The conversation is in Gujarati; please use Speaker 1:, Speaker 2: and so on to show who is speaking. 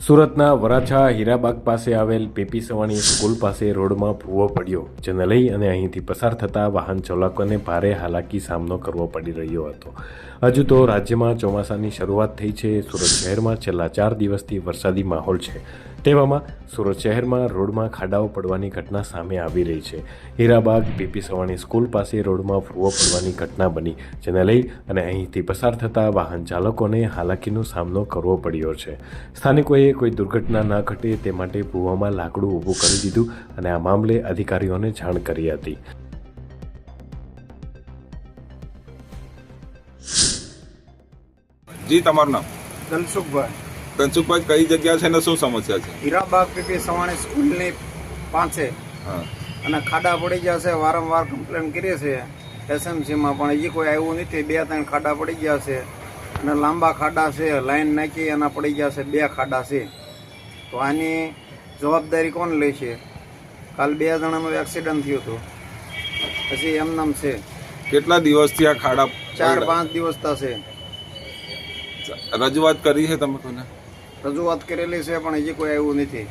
Speaker 1: સુરતના વરાછા હીરાબાગ પાસે આવેલ પીપી સવાણી સ્કૂલ પાસે રોડમાં ભૂવો પડ્યો, જેને લઈ અને અહીંથી પસાર થતા વાહન ચાલકોને ભારે હાલાકી સામનો કરવો પડી રહ્યો હતો। હજુ તો રાજ્યમાં ચોમાસાની શરૂઆત થઈ છે। સુરત શહેરમાં છેલ્લા 4 દિવસથી વરસાદી માહોલ છે। તેવામાં સુરત શહેરમાં રોડમાં ખાડાઓ પડવાની ઘટના સામે આવી રહી છે। હીરાબાગ પીપી સવાણી સ્કૂલ પાસે રોડમાં ભૂવો પડવાની ઘટના બની, જેને લઈ અને અહીંથી પસાર થતા વાહન ચાલકોને હાલાકીનો સામનો કરવો પડ્યો છે। સ્થાનિકોએ કોઈ દુર્ઘટના ન ઘટે તે માટે ભૂવામાં લાકડું ઊભું કરી દીધું અને આ મામલે અધિકારીઓને જાણ કરી હતી।
Speaker 2: જી, તમારું નામ?
Speaker 3: ધનસુખભાઈ।
Speaker 2: ધનસુખભાઈ, કઈ જગ્યા છે ને શું સમસ્યા છે?
Speaker 3: હીરાબાગ પીપી સવાણી સ્કૂલની પાસે
Speaker 2: હા,
Speaker 3: અને ખાડા પડી ગયા છે। વારંવાર કમ્પ્લેન કરીએ છીએ એસએમસીમાં, પણ હજી કોઈ આવ્યું નથી। 2-3 ખાડા પડી ગયા છે અને લાંબા ખાડા છે, લાઈન નાખી એના પડી ગયા છે 2 ખાડા છે। તો આની જવાબદારી કોણ લે છે? કાલ 2 જણાનું એક્સિડન્ટ થયું હતું, પછી એમનામ છે।
Speaker 2: કેટલા દિવસથી આ ખાડા
Speaker 3: 4-5 દિવસ થશે।
Speaker 2: રજૂઆત કરી છે તમે કોને?
Speaker 3: રજૂઆત કરેલી છે પણ હજી કોઈ આવ્યું નથી।